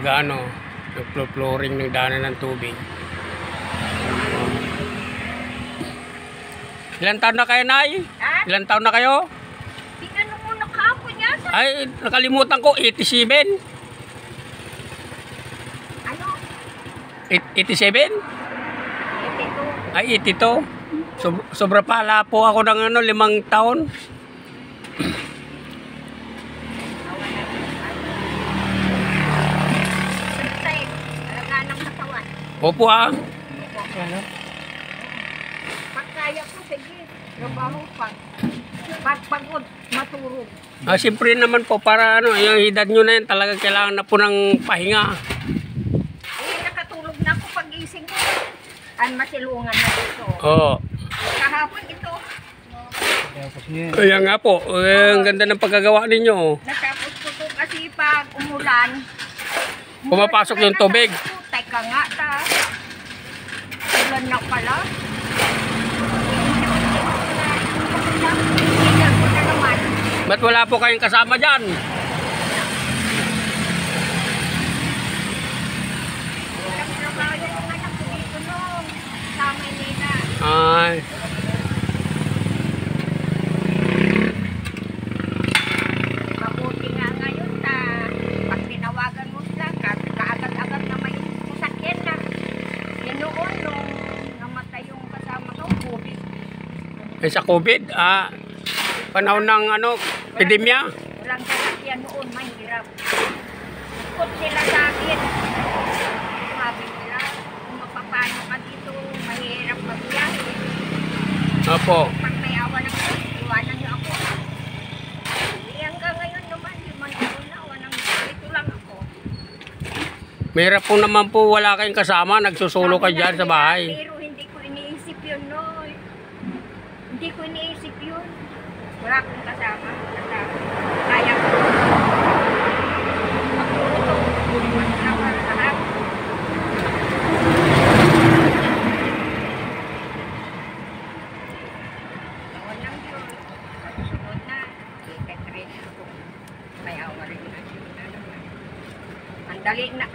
nag-ano, nag-flooring ng daanan ng tubig. Ilan taon na kayo, Nay? Ha? Ilan taon na kayo? Tinanong mo na kahapon yan. Ay, nakalimutan ko, 87? Ano? 87? 82. Ay, 82. Sobra pala po ako ng 5 taon. Alagaan ng katawan. Opo ah. Pag kaya ko, sige. Trabaho pag pagod, matulog. Siyempre naman po para yung edad nyo na yan, talagang kailangan na po ng pahinga. Nakatulog na ako pag-gising ko. Masilungan na dito. Oo. Kahapon ito. Kaya nga po, ang ganda ng pagkagawa ninyo. Natapos ko to kasi pag umulan, Pumapasok yung tubig. Teka nga ta. Ulan na pala. Ba't wala po kayong kasama dyan? Ay. Mabuti nga ngayon na pag tinawagan mo sila, kaagad-agad na may sasakyan na. Yan noon nung namatay yung kasama ko, COVID. Ay, sa COVID, panahon ng epidemya. Walang sasakyan noon, mahirap. Ikot sila sa akin. Sabi nila, kung mapapano ka dito, mahirap magbiyahe. Opo. Pag may awa ng Diyos, iwanan niyo ako. Hanggang ngayon naman, 5 taon na, dito lang ako. Mahirap po naman po, wala kayong kasama, nagsusulo kayo dyan sa bahay. Pero hindi ko iniisip yun, Noy. Hindi ko iniisip yun. Wala akong kasama. Kaya ko.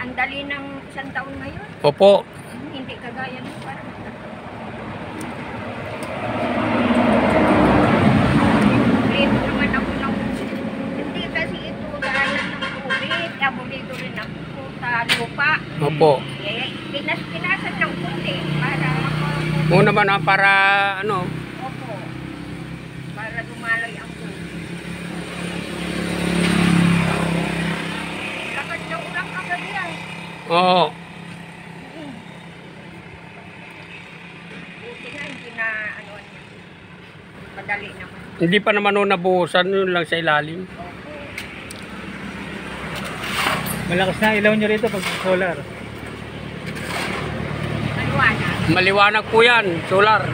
Ang dali ng 1 taon ngayon. Opo. Hindi kagaya ng parang Lito naman ako ng hindi kasi ito daanan ng tubig. Abulito rin ako sa lupa. Opo. Pinasan ng kunti para Muna ba na para Opo. Para lumalay ang tubig. Lakad na ulang agad yan. Oo. Buti na hindi na madali naman. Hindi pa naman nabuhusan, yun lang sa ilalim. Opo. Malakas na ilaw nyo rito pag solar. Maliwanag. Maliwanag po yan, solar.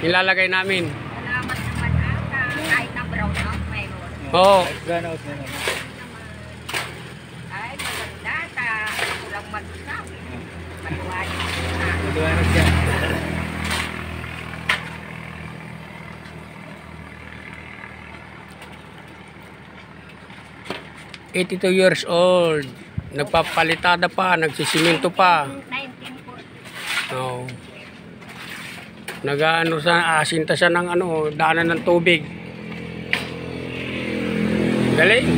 Ilalagay namin. Salamat naman kahit na brown out mayroon. Oo. Brown out na naman. Ay, maganda. Ako lang mag-sabi. Maliwanag. Maliwanag yan. 82 years old. Nagpapalitada pa, nagsisiminto pa. 1940. Oo. Asinta siya ng daanan ng tubig. Galing.